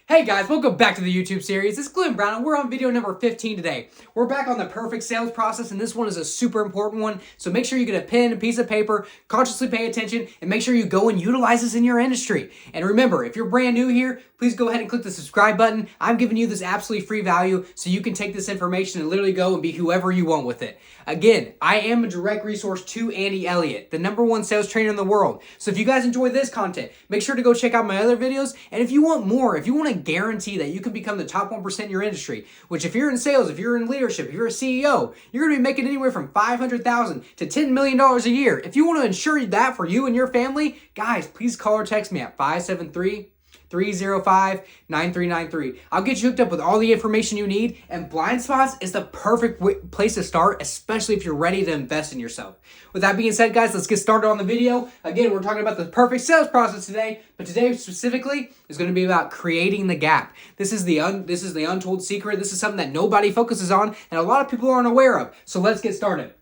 Hey guys, welcome back to the YouTube series. It's Glen Brown and we're on video number 15 today. We're back on the perfect sales process and this one is a super important one. So make sure you get a pen, a piece of paper, consciously pay attention, and make sure you go and utilize this in your industry. And remember, if you're brand new here, please go ahead and click the subscribe button. I'm giving you this absolutely free value so you can take this information and literally go and be whoever you want with it. Again, I am a direct resource to Andy Elliott, the #1 sales trainer in the world. So if you guys enjoy this content, make sure to go check out my other videos. And if you want more, if you want to guarantee that you can become the top 1% in your industry, which if you're in sales, if you're in leadership, if you're a CEO, you're going to be making anywhere from $500,000 to $10 million a year. If you want to ensure that for you and your family, guys, please call or text me at 573-305-9393. I'll get you hooked up with all the information you need, and Blindspots is the perfect place to start, especially if you're ready to invest in yourself. With that being said, guys, let's get started on the video. Again, we're talking about the perfect sales process today, but today specifically is going to be about creating the gap. This is the untold secret. This is something that nobody focuses on, and a lot of people aren't aware of. So let's get started.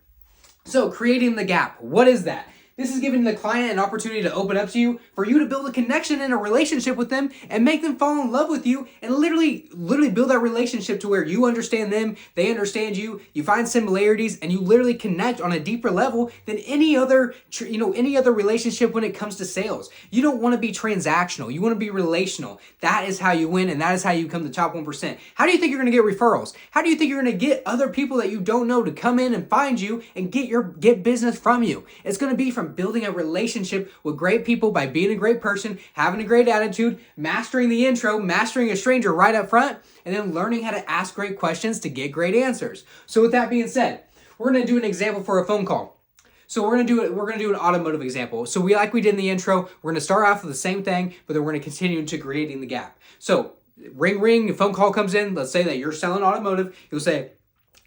So creating the gap, what is that? This is giving the client an opportunity to open up to you, for you to build a connection and a relationship with them and make them fall in love with you and literally build that relationship to where you understand them, they understand you, you find similarities, and you literally connect on a deeper level than any other relationship when it comes to sales. You don't want to be transactional. You want to be relational. That is how you win, and that is how you become the top 1%. How do you think you're going to get referrals? How do you think you're going to get other people that you don't know to come in and find you and get business from you? It's going to be from building a relationship with great people by being a great person, having a great attitude, mastering the intro, mastering a stranger right up front, and then learning how to ask great questions to get great answers. So with that being said, we're going to do an example for a phone call. So we're going to do an automotive example. So like we did in the intro, we're going to start off with the same thing, but then we're going to continue into creating the gap. So ring, ring, a phone call comes in. Let's say that you're selling automotive. You'll say,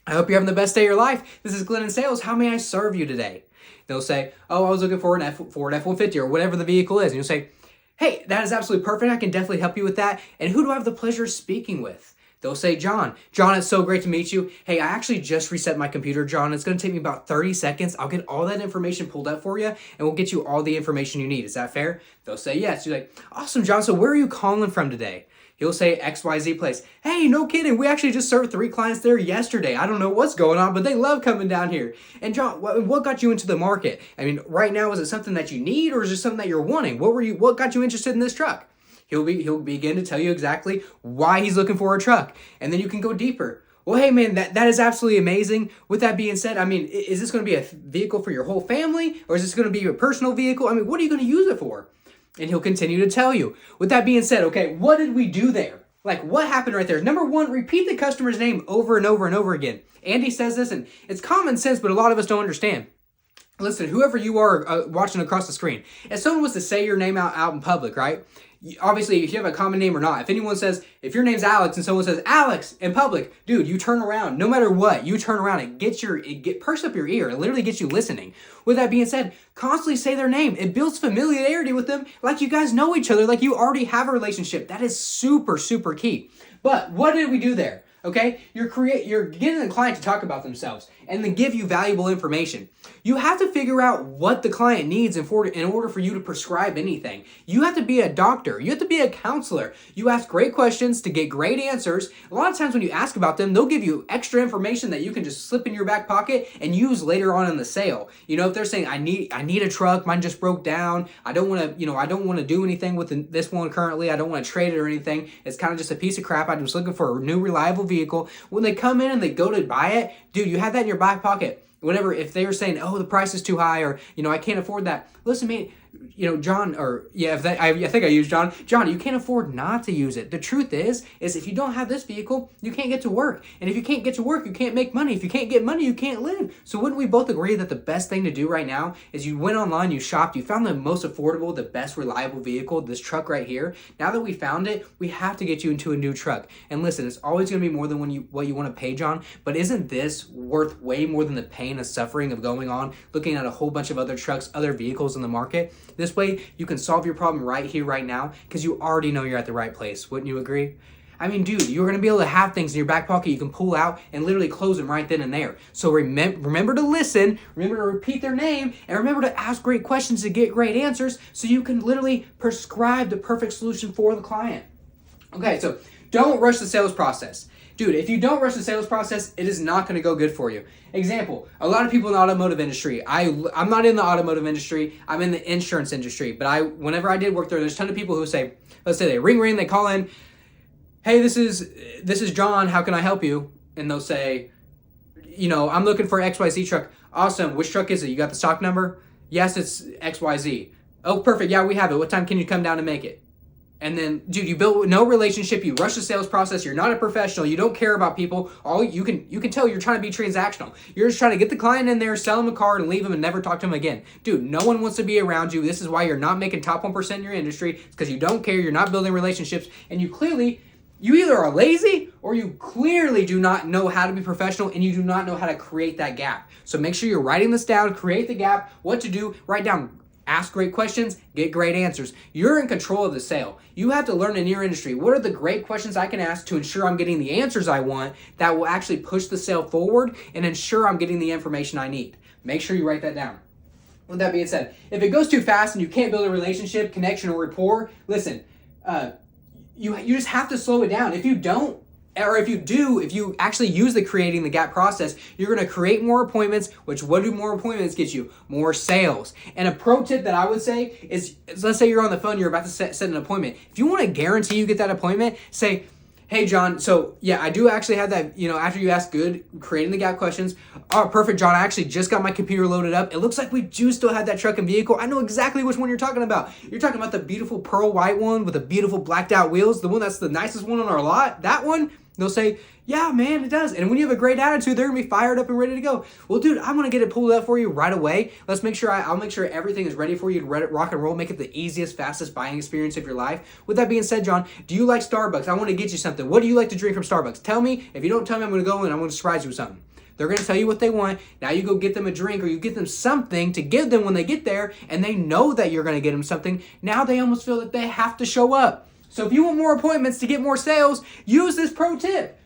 "I hope you're having the best day of your life. This is Glen in Sales. How may I serve you today?" They'll say, "Oh, I was looking for an Ford F-150 or whatever the vehicle is." And you'll say, "Hey, that is absolutely perfect. I can definitely help you with that. And who do I have the pleasure of speaking with?" They'll say, "John. John, it's so great to meet you. Hey, I actually just reset my computer, John. It's going to take me about 30 seconds. I'll get all that information pulled up for you, and we'll get you all the information you need. Is that fair?" They'll say, "Yes." You're like, "Awesome, John. So where are you calling from today?" He'll say XYZ place. "Hey, no kidding. We actually just served 3 clients there yesterday. I don't know what's going on, but they love coming down here." And John, what got you into the market? I mean, right now, is it something that you need or is it something that you're wanting? What got you interested in this truck? He'll begin to tell you exactly why he's looking for a truck. And then you can go deeper. "Well, hey man, that is absolutely amazing. With that being said, I mean, is this going to be a vehicle for your whole family or is this going to be your personal vehicle? I mean, what are you going to use it for?" And he'll continue to tell you. With that being said, okay, what did we do there? Like, what happened right there? Number one, repeat the customer's name over and over and over again. Andy says this, and it's common sense, but a lot of us don't understand. Listen, whoever you are watching across the screen, if someone was to say your name out in public, right? Obviously, if you have a common name or not, if your name's Alex and someone says Alex in public, dude, you turn around. No matter what, you turn around. It perks up your ear. It literally gets you listening. With that being said, constantly say their name. It builds familiarity with them, like you guys know each other, like you already have a relationship. That is super, super key. But what did we do there? Okay, you're getting the client to talk about themselves and then give you valuable information. You have to figure out what the client needs in order for you to prescribe anything. You have to be a doctor. You have to be a counselor. You ask great questions to get great answers. A lot of times when you ask about them, they'll give you extra information that you can just slip in your back pocket and use later on in the sale. You know, if they're saying, I need a truck, mine just broke down. I don't want to do anything with this one currently. I don't want to trade it or anything. It's kind of just a piece of crap. I'm just looking for a new reliable vehicle. When they come in and they go to buy it, dude, you have that in your back pocket. If they were saying, "Oh, the price is too high," or, I can't afford that. Listen, man, John, I think I used John. John, you can't afford not to use it. The truth is if you don't have this vehicle, you can't get to work. And if you can't get to work, you can't make money. If you can't get money, you can't live. So wouldn't we both agree that the best thing to do right now is you went online, you shopped, you found the most affordable, the best reliable vehicle, this truck right here. Now that we found it, we have to get you into a new truck. And listen, it's always going to be more than what you want to pay, John. But isn't this worth way more than the pain and suffering of going on, looking at a whole bunch of other trucks, other vehicles in the market? This way, you can solve your problem right here, right now, because you already know you're at the right place. Wouldn't you agree? I mean, dude, you're going to be able to have things in your back pocket you can pull out and literally close them right then and there. So remember to listen, remember to repeat their name, and remember to ask great questions to get great answers so you can literally prescribe the perfect solution for the client. Okay, so don't rush the sales process. Dude, if you don't rush the sales process, it is not going to go good for you. Example, a lot of people in the automotive industry, I'm not in the automotive industry, I'm in the insurance industry, but whenever I did work there's a ton of people who say, let's say they ring, they call in, hey, this is John, how can I help you? And they'll say, I'm looking for XYZ truck. Awesome, which truck is it? You got the stock number? Yes, it's XYZ. Oh, perfect, yeah, we have it. What time can you come down and make it? And then, dude, you build no relationship. You rush the sales process. You're not a professional. You don't care about people. All you can tell you're trying to be transactional. You're just trying to get the client in there, sell them a car, and leave them and never talk to them again. Dude, no one wants to be around you. This is why you're not making top 1% in your industry. It's because you don't care. You're not building relationships, and you either are lazy or you clearly do not know how to be professional and you do not know how to create that gap. So make sure you're writing this down. Create the gap. What to do. Write down. Ask great questions, get great answers. You're in control of the sale. You have to learn in your industry, what are the great questions I can ask to ensure I'm getting the answers I want that will actually push the sale forward and ensure I'm getting the information I need. Make sure you write that down. With that being said, if it goes too fast and you can't build a relationship, connection, or rapport, listen, you just have to slow it down. If you don't, or if you actually use the creating the gap process, you're going to create more appointments, which what do more appointments get you? More sales. And a pro tip that I would say is let's say you're on the phone, you're about to set an appointment. If you want to guarantee you get that appointment, say, hey, John, so yeah, I do actually have that, after you ask good, creating the gap questions. Oh, perfect, John, I actually just got my computer loaded up. It looks like we do still have that truck and vehicle. I know exactly which one you're talking about. You're talking about the beautiful pearl white one with the beautiful blacked out wheels, the one that's the nicest one on our lot, that one. They'll say, yeah, man, it does. And when you have a great attitude, they're going to be fired up and ready to go. Well, dude, I'm going to get it pulled up for you right away. Let's make sure I'll make sure everything is ready for you to rock and roll, make it the easiest, fastest buying experience of your life. With that being said, John, do you like Starbucks? I want to get you something. What do you like to drink from Starbucks? Tell me. If you don't tell me, I'm going to go and I'm going to surprise you with something. They're going to tell you what they want. Now you go get them a drink or you get them something to give them when they get there, and they know that you're going to get them something. Now they almost feel like they have to show up. So if you want more appointments to get more sales, use this pro tip.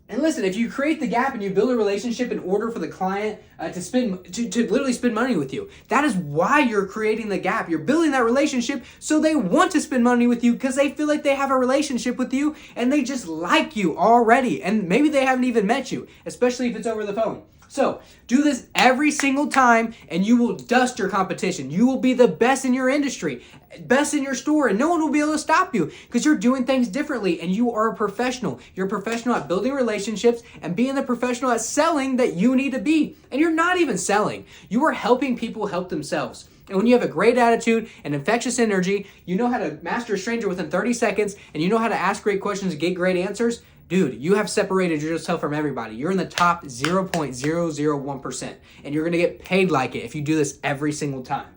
And listen, if you create the gap and you build a relationship in order for the client to literally spend money with you, that is why you're creating the gap. You're building that relationship so they want to spend money with you because they feel like they have a relationship with you and they just like you already. And maybe they haven't even met you, especially if it's over the phone. So do this every single time and you will dust your competition. You will be the best in your industry, best in your store, and no one will be able to stop you because you're doing things differently and you are a professional. You're a professional at building relationships and being the professional at selling that you need to be. And you're not even selling. You are helping people help themselves. And when you have a great attitude and infectious energy, you know how to master a stranger within 30 seconds, and you know how to ask great questions and get great answers, dude, you have separated yourself from everybody. You're in the top 0.001%, and you're going to get paid like it if you do this every single time.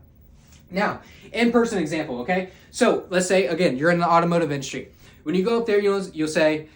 Now, in-person example, okay? So let's say, again, you're in the automotive industry. When you go up there, you'll say,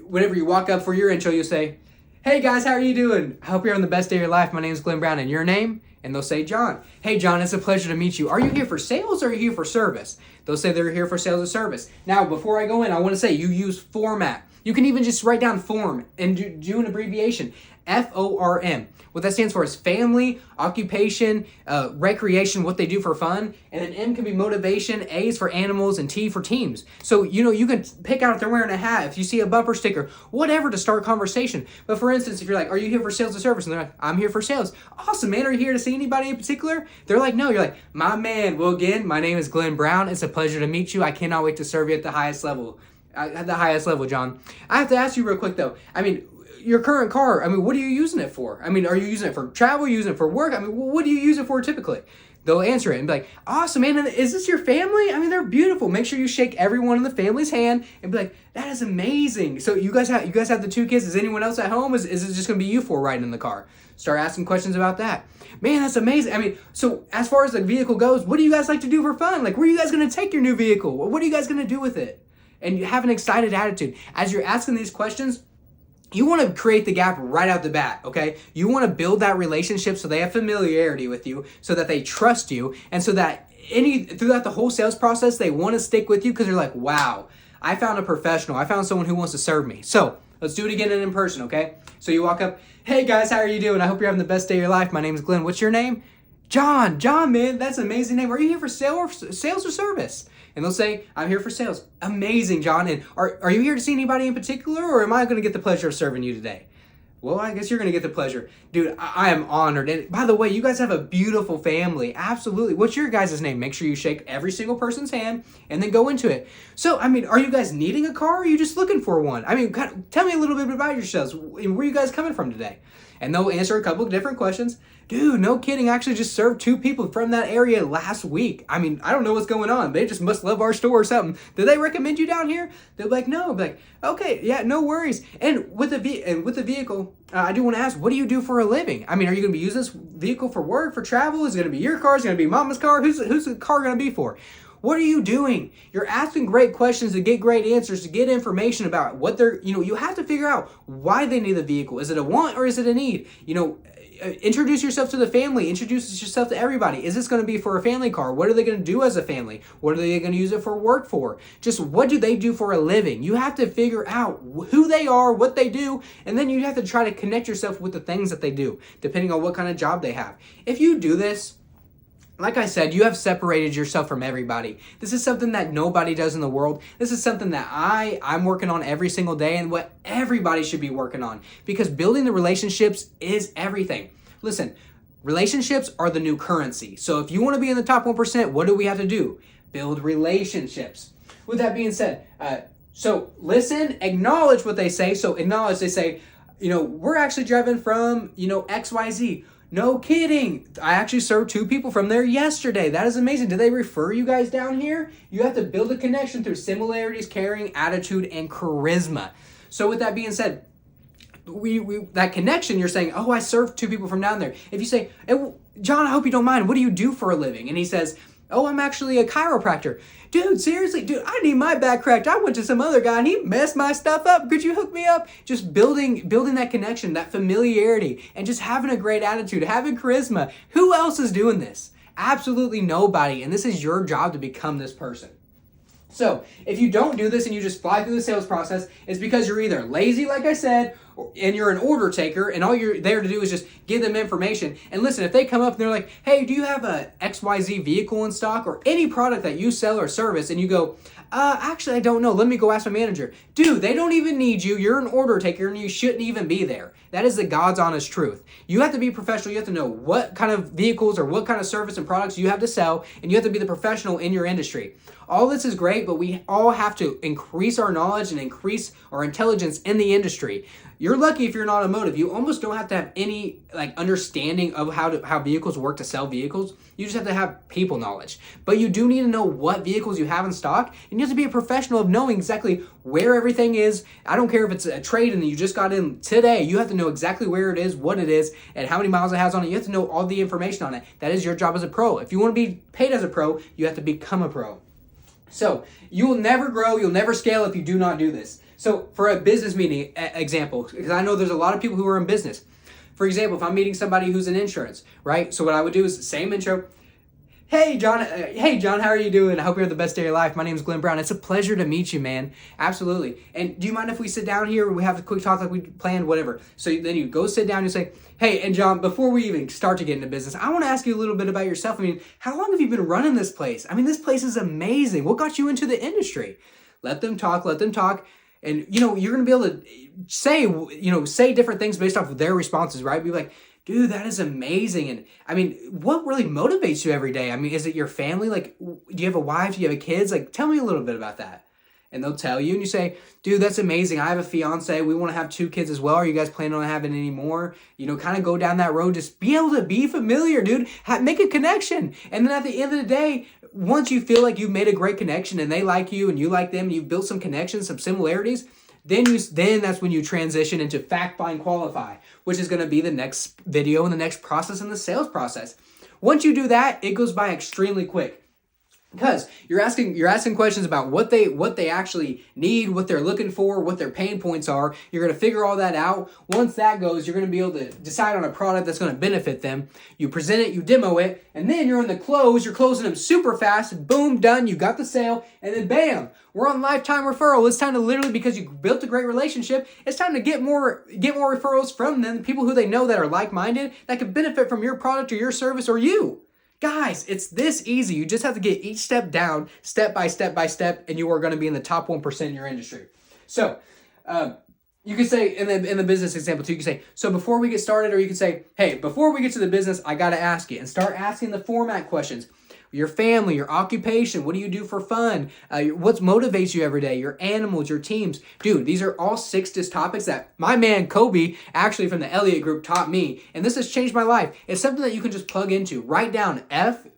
whenever you walk up for your intro, you'll say, hey guys, how are you doing? I hope you're having the best day of your life. My name is Glen Brown, and your name? And they'll say, John. Hey, John, it's a pleasure to meet you. Are you here for sales or are you here for service? They'll say they're here for sales or service. Now, before I go in, I want to say you use format. You can even just write down form and do an abbreviation. FORM. What that stands for is family, occupation, recreation, what they do for fun. And then M can be motivation, A is for animals, and T for teams. So, you can pick out if they're wearing a hat, if you see a bumper sticker, whatever to start conversation. But for instance, if you're like, are you here for sales or service? And they're like, I'm here for sales. Awesome, man. Are you here to see anybody in particular? They're like, no. You're like, my man. Well, again, my name is Glen Brown. It's a pleasure to meet you. I cannot wait to serve you at the highest level. At the highest level, John. I have to ask you real quick, though. Your current car, what are you using it for? Are you using it for travel? Are you using it for work? What do you use it for typically? They'll answer it and be like, awesome, man. Is this your family? They're beautiful. Make sure you shake everyone in the family's hand and be like, that is amazing. So you guys have the 2 kids. Is anyone else at home? Is it just going to be you 4 riding in the car? Start asking questions about that. Man, that's amazing. So as far as the vehicle goes, what do you guys like to do for fun? Like, where are you guys going to take your new vehicle? What are you guys going to do with it? And you have an excited attitude. As you're asking these questions, you want to create the gap right out the bat, okay? You want to build that relationship so they have familiarity with you, so that they trust you, and so that throughout the whole sales process, they want to stick with you because they're like, wow, I found a professional. I found someone who wants to serve me. So let's do it again in person, okay? So you walk up, hey guys, how are you doing? I hope you're having the best day of your life. My name is Glen. What's your name? John, man, that's an amazing name. Are you here for sales or service? And they'll say, I'm here for sales. Amazing, John. And are you here to see anybody in particular, or am I going to get the pleasure of serving you today? Well, I guess you're going to get the pleasure. Dude, I am honored. And by the way, you guys have a beautiful family. Absolutely. What's your guys' name? Make sure you shake every single person's hand and then go into it. So, I mean, are you guys needing a car, or are you just looking for one? I mean, tell me a little bit about yourselves. Where are you guys coming from today? And they'll answer a couple of different questions. Dude, no kidding. I actually just served 2 people from that area last week. I mean, I don't know what's going on. They just must love our store or something. Did they recommend you down here? They'll be like, no. I'll be like, okay, yeah, no worries. And with the vehicle, I do want to ask, what do you do for a living? I mean, are you going to be using this vehicle for work, for travel? Is it going to be your car? Is it going to be mama's car? Who's the car going to be for? What are you doing? You're asking great questions to get great answers, to get information about what they're, you have to figure out why they need the vehicle. Is it a want or is it a need? Introduce yourself to the family. Introduce yourself to everybody. Is this going to be for a family car? What are they going to do as a family? What are they going to use it for work for? Just what do they do for a living? You have to figure out who they are, what they do, and then you have to try to connect yourself with the things that they do, depending on what kind of job they have. If you do this, like I said, you have separated yourself from everybody. This is something that nobody does in the world. This is something that I'm working on every single day, and what everybody should be working on, because building the relationships is everything. Listen, relationships are the new currency. So if you want to be in the top 1%, what do we have to do? Build relationships. With that being said, so listen, acknowledge what they say. So acknowledge, they say, we're actually driving from, XYZ. No kidding. I actually served 2 people from there yesterday. That is amazing. Did they refer you guys down here? You have to build a connection through similarities, caring, attitude, and charisma. So with that being said, that connection, you're saying, oh, I served 2 people from down there. If you say, hey, John, I hope you don't mind, what do you do for a living? And he says, oh, I'm actually a chiropractor. Dude, seriously, dude, I need my back cracked. I went to some other guy and he messed my stuff up. Could you hook me up? Just building that connection, that familiarity, and just having a great attitude, having charisma. Who else is doing this? Absolutely nobody. And this is your job to become this person. So if you don't do this and you just fly through the sales process, it's because you're either lazy, like I said, and you're an order taker, and all you're there to do is just give them information. And listen, if they come up and they're like, hey, do you have a XYZ vehicle in stock or any product that you sell or service? And you go, actually, I don't know. Let me go ask my manager. Dude, they don't even need you. You're an order taker and you shouldn't even be there. That is the God's honest truth. You have to be professional. You have to know what kind of vehicles or what kind of service and products you have to sell, and you have to be the professional in your industry. All this is great, but we all have to increase our knowledge and increase our intelligence in the industry. You're lucky if you're in automotive. You almost don't have to have any understanding of how vehicles work to sell vehicles. You just have to have people knowledge. But you do need to know what vehicles you have in stock, and you have to be a professional of knowing exactly where everything is. I don't care if it's a trade and you just got in today. You have to know exactly where it is, what it is, and how many miles it has on it. You have to know all the information on it. That is your job as a pro. If you want to be paid as a pro, you have to become a pro. So you will never grow, you'll never scale if you do not do this. So for a business meeting example, because I know there's a lot of people who are in business. For example, if I'm meeting somebody who's in insurance, right? So what I would do is same intro. Hey, John, how are you doing? I hope you have the best day of your life. My name is Glen Brown. It's a pleasure to meet you, man. Absolutely. And do you mind if we sit down here? We have a quick talk like we planned, whatever. So then you go sit down and you say, hey, and John, before we even start to get into business, I want to ask you a little bit about yourself. I mean, how long have you been running this place? I mean, this place is amazing. What got you into the industry? Let them talk. And, you're going to be able to say different things based off of their responses, right? Be like, dude, that is amazing. And I mean, what really motivates you every day? I mean, is it your family? Like, do you have a wife? Do you have kids? Like, tell me a little bit about that. And they'll tell you, and you say, dude, that's amazing. I have a fiance. We want to have 2 kids as well. Are you guys planning on having any more? Kind of go down that road. Just be able to be familiar, dude. Make a connection. And then at the end of the day, once you feel like you've made a great connection and they like you and you like them, and you've built some connections, some similarities, then that's when you transition into fact, find, qualify, which is going to be the next video and the next process in the sales process. Once you do that, it goes by extremely quick. Because you're asking questions about what they actually need, what they're looking for, what their pain points are. You're going to figure all that out. Once that goes, you're going to be able to decide on a product that's going to benefit them. You present it, you demo it, and then you're in the close. You're closing them super fast. Boom, done. You got the sale, and then bam, we're on lifetime referral. It's time to literally, because you built a great relationship, it's time to get more referrals from them, people who they know that are like-minded, that could benefit from your product or your service or you. Guys, it's this easy. You just have to get each step down, step by step by step, and you are going to be in the top 1% in your industry. So, you can say, in the business example too, you can say, so before we get started, or you can say, hey, before we get to the business, I got to ask you, and start asking the format questions. Your family, your occupation, what do you do for fun? What motivates you every day? Your animals, your teams. Dude, these are all 6 disc topics that my man Kobe, actually from the Elliott group, taught me. And this has changed my life. It's something that you can just plug into. Write down F.O.R.M.A.T.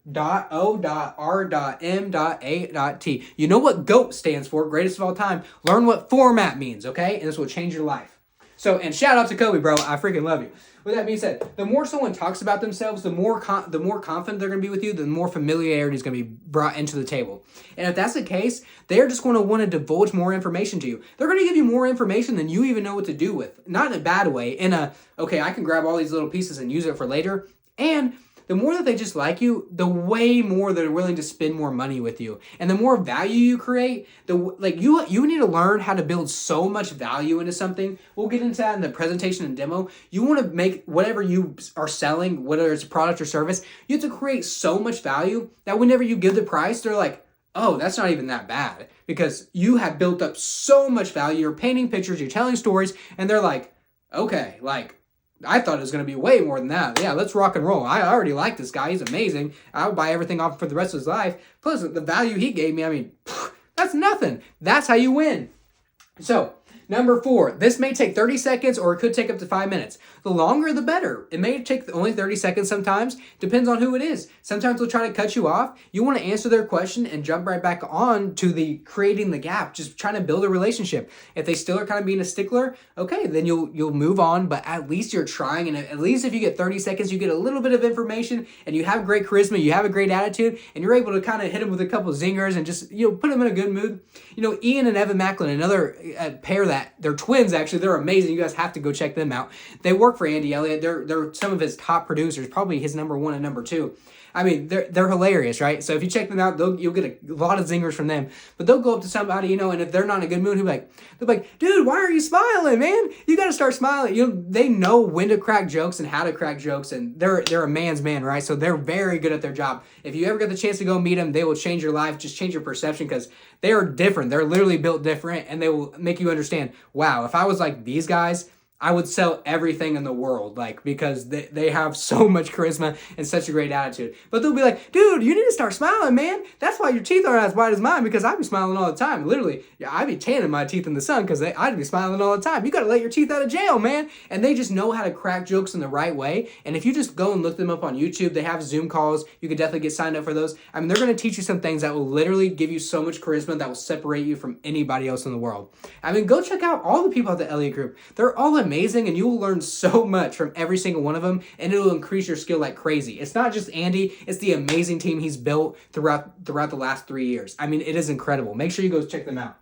You know what GOAT stands for, greatest of all time. Learn what format means, okay? And this will change your life. So, and shout out to Kobe, bro. I freaking love you. With that being said, the more someone talks about themselves, the more confident they're going to be with you, the more familiarity is going to be brought into the table. And if that's the case, they're just going to want to divulge more information to you. They're going to give you more information than you even know what to do with. Not in a bad way. Okay, I can grab all these little pieces and use it for later. And the more that they just like you, the way more they're willing to spend more money with you. And the more value you create, you need to learn how to build so much value into something. We'll get into that in the presentation and demo. You want to make whatever you are selling, whether it's a product or service, you have to create so much value that whenever you give the price, they're like, oh, that's not even that bad. Because you have built up so much value. You're painting pictures, you're telling stories, and they're like, okay, I thought it was going to be way more than that. Yeah, let's rock and roll. I already like this guy. He's amazing. I would buy everything off for the rest of his life. Plus, the value he gave me, that's nothing. That's how you win. So, number 4, this may take 30 seconds or it could take up to 5 minutes. The longer, the better. It may take only 30 seconds sometimes. Depends on who it is. Sometimes they'll try to cut you off. You want to answer their question and jump right back on to the creating the gap, just trying to build a relationship. If they still are kind of being a stickler, okay, then you'll move on, but at least you're trying. And at least if you get 30 seconds, you get a little bit of information and you have great charisma, you have a great attitude, and you're able to kind of hit them with a couple zingers and just, put them in a good mood. Ian and Evan Macklin, another pair that they're twins, actually. They're amazing. You guys have to go check them out. They work for Andy Elliott. They're some of his top producers, probably his number 1 and number 2. They're hilarious, right? So if you check them out, you'll get a lot of zingers from them. But they'll go up to somebody, and if they're not in a good mood, they'll be like, dude, why are you smiling, man? You got to start smiling. They know when to crack jokes and how to crack jokes, and they're a man's man, right? So they're very good at their job. If you ever get the chance to go meet them, they will change your life, just change your perception, because they are different. They're literally built different, and they will make you understand, wow, if I was like these guys, I would sell everything in the world, because they have so much charisma and such a great attitude. But they'll be like, dude, you need to start smiling, man. That's why your teeth aren't as white as mine, because I be smiling all the time. Literally, I be tanning my teeth in the sun because I'd be smiling all the time. You got to let your teeth out of jail, man. And they just know how to crack jokes in the right way. And if you just go and look them up on YouTube, they have Zoom calls. You can definitely get signed up for those. They're going to teach you some things that will literally give you so much charisma that will separate you from anybody else in the world. Go check out all the people at the Elliott Group. They're all amazing, and you will learn so much from every single one of them, and it will increase your skill like crazy. It's not just Andy, it's the amazing team he's built throughout the last 3 years. It is incredible. Make sure you go check them out.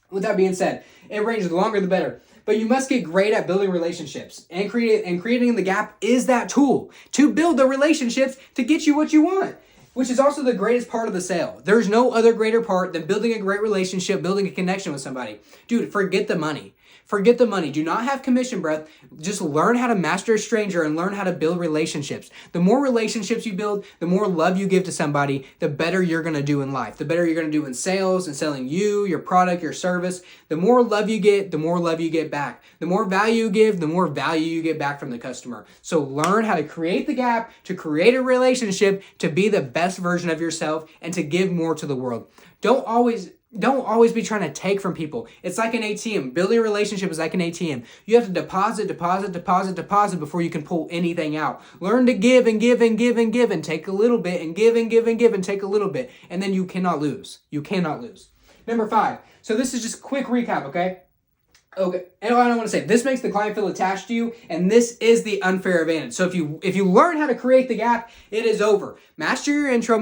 With that being said, it ranges, the longer the better. But you must get great at building relationships. And creating the gap is that tool to build the relationships to get you what you want, which is also the greatest part of the sale. There's no other greater part than building a great relationship, building a connection with somebody. Dude, forget the money. Forget the money. Do not have commission breath. Just learn how to master a stranger and learn how to build relationships. The more relationships you build, the more love you give to somebody, the better you're going to do in life. The better you're going to do in sales and selling your product, your service. The more love you get, the more love you get back. The more value you give, the more value you get back from the customer. So learn how to create the gap, to create a relationship, to be the best version of yourself, and to give more to the world. Don't always be trying to take from people. It's like an ATM. Building a relationship is like an ATM. You have to deposit before you can pull anything out. Learn to give and give and give and give and take a little bit and give and give and give and take a little bit. And then you cannot lose. You cannot lose. Number 5. So this is just a quick recap, okay? Okay, and I want to say, this makes the client feel attached to you, and this is the unfair advantage. So if you learn how to create the gap, it is over. Master your intro,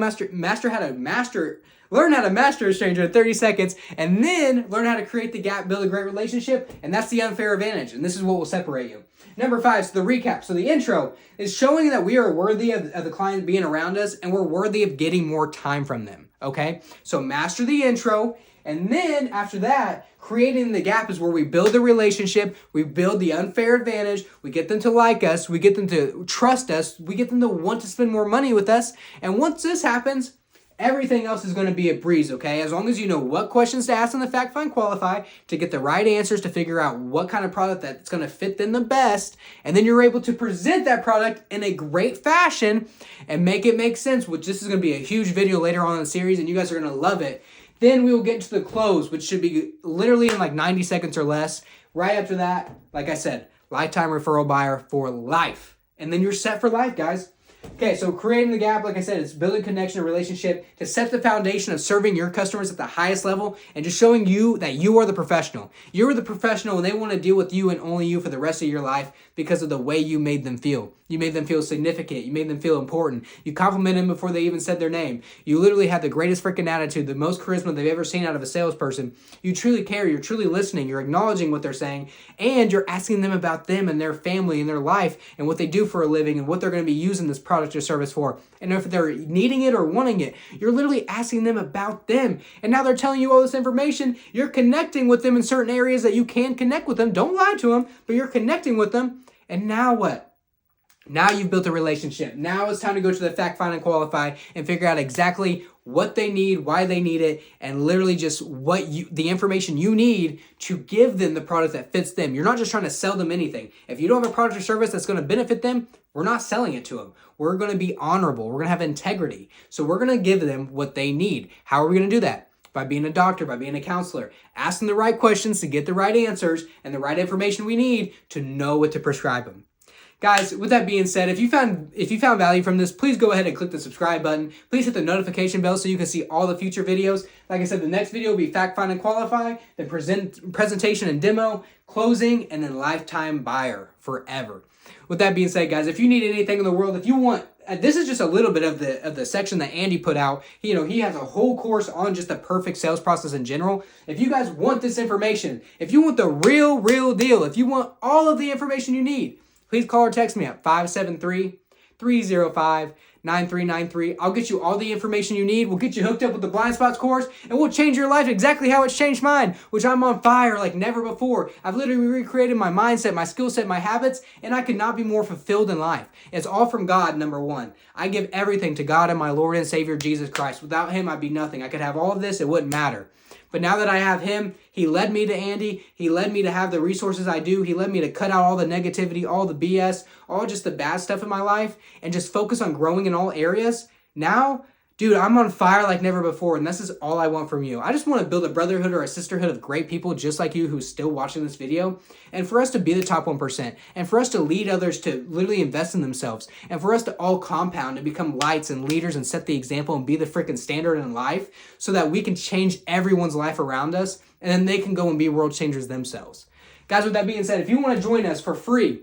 learn how to master a stranger in 30 seconds, and then learn how to create the gap, build a great relationship, and that's the unfair advantage, and this is what will separate you. Number 5, so the recap. So the intro is showing that we are worthy of the client being around us, and we're worthy of getting more time from them, okay? So master the intro, And then after that, creating the gap is where we build the relationship, we build the unfair advantage, we get them to like us, we get them to trust us, we get them to want to spend more money with us. And once this happens, everything else is going to be a breeze, okay? As long as you know what questions to ask in the Fact Find Qualify to get the right answers to figure out what kind of product that's going to fit them the best, and then you're able to present that product in a great fashion and make it make sense, which this is going to be a huge video later on in the series, and you guys are going to love it. Then we will get to the close, which should be literally in like 90 seconds or less. Right after that, like I said, lifetime referral buyer for life. And then you're set for life, guys. Okay, so creating the gap, like I said, it's building connection and relationship to set the foundation of serving your customers at the highest level and just showing you that you are the professional. You're the professional and they want to deal with you and only you for the rest of your life because of the way you made them feel. You made them feel significant. You made them feel important. You complimented them before they even said their name. You literally had the greatest freaking attitude, the most charisma they've ever seen out of a salesperson. You truly care. You're truly listening. You're acknowledging what they're saying. And you're asking them about them and their family and their life and what they do for a living and what they're going to be using this product or service for. And if they're needing it or wanting it, you're literally asking them about them. And now they're telling you all this information. You're connecting with them in certain areas that you can connect with them. Don't lie to them, but you're connecting with them. And now what? Now you've built a relationship. Now it's time to go to the Fact Find and Qualify and figure out exactly what they need, why they need it, and literally just the information you need to give them the product that fits them. You're not just trying to sell them anything. If you don't have a product or service that's going to benefit them, we're not selling it to them. We're going to be honorable. We're going to have integrity. So we're going to give them what they need. How are we going to do that? By being a doctor, by being a counselor, asking the right questions to get the right answers and the right information we need to know what to prescribe them. Guys, with that being said, if you found value from this, please go ahead and click the subscribe button. Please hit the notification bell so you can see all the future videos. Like I said, the next video will be Fact Find and Qualify, then presentation and demo, closing, and then lifetime buyer forever. With that being said, guys, if you need anything in the world, if you want, this is just a little bit of the section that Andy put out. He has a whole course on just the perfect sales process in general. If you guys want this information, if you want the real deal, if you want all of the information you need, please call or text me at 573-305-9393. I'll get you all the information you need. We'll get you hooked up with the Blindspots course, and we'll change your life exactly how it's changed mine, which I'm on fire like never before. I've literally recreated my mindset, my skill set, my habits, and I could not be more fulfilled in life. It's all from God, number one. I give everything to God and my Lord and Savior, Jesus Christ. Without him, I'd be nothing. I could have all of this. It wouldn't matter. But now that I have him, he led me to Andy. He led me to have the resources I do. He led me to cut out all the negativity, all the BS, all just the bad stuff in my life and just focus on growing in all areas. Now, dude, I'm on fire like never before, and this is all I want from you. I just want to build a brotherhood or a sisterhood of great people just like you who's still watching this video, and for us to be the top 1%, and for us to lead others to literally invest in themselves, and for us to all compound and become lights and leaders and set the example and be the freaking standard in life so that we can change everyone's life around us, and then they can go and be world changers themselves. Guys, with that being said, if you want to join us for free,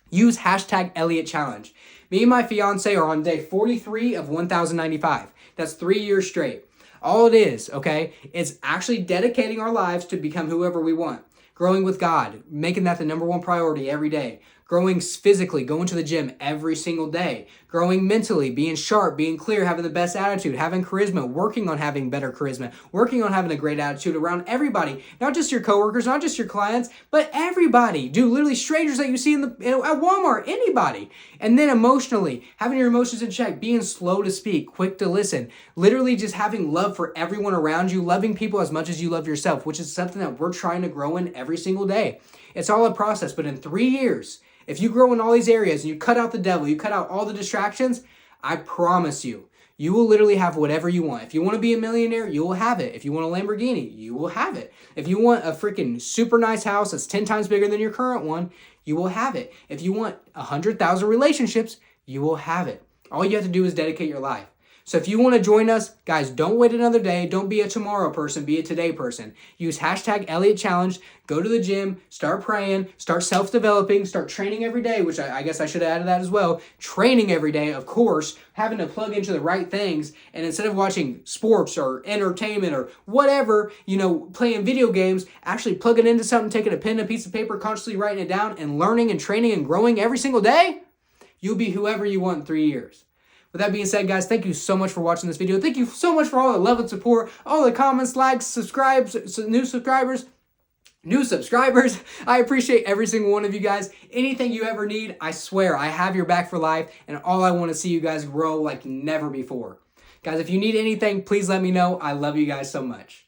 use hashtag Elliott Challenge. Me and my fiance are on day 43 of 1,095. That's 3 years straight. All it is, okay, is actually dedicating our lives to become whoever we want. Growing with God, making that the number one priority every day. Growing physically, going to the gym every single day. Growing mentally, being sharp, being clear, having the best attitude, having charisma, working on having better charisma, working on having a great attitude around everybody. Not just your coworkers, not just your clients, but everybody. Dude, literally strangers that you see at Walmart, anybody. And then emotionally, having your emotions in check, being slow to speak, quick to listen. Literally just having love for everyone around you, loving people as much as you love yourself, which is something that we're trying to grow in every single day. It's all a process, but in 3 years, if you grow in all these areas and you cut out the devil, you cut out all the distractions, I promise you, you will literally have whatever you want. If you want to be a millionaire, you will have it. If you want a Lamborghini, you will have it. If you want a freaking super nice house that's 10 times bigger than your current one, you will have it. If you want 100,000 relationships, you will have it. All you have to do is dedicate your life. So if you want to join us, guys, don't wait another day. Don't be a tomorrow person. Be a today person. Use hashtag Elliott Challenge. Go to the gym. Start praying. Start self-developing. Start training every day, which I guess I should have added that as well. Training every day, of course, having to plug into the right things. And instead of watching sports or entertainment or whatever, playing video games, actually plug it into something, taking a pen and a piece of paper, constantly writing it down and learning and training and growing every single day, you'll be whoever you want in 3 years. With that being said, guys, thank you so much for watching this video. Thank you so much for all the love and support, all the comments, likes, subscribes, new subscribers. I appreciate every single one of you guys. Anything you ever need, I swear, I have your back for life, and all I want to see you guys grow like never before. Guys, if you need anything, please let me know. I love you guys so much.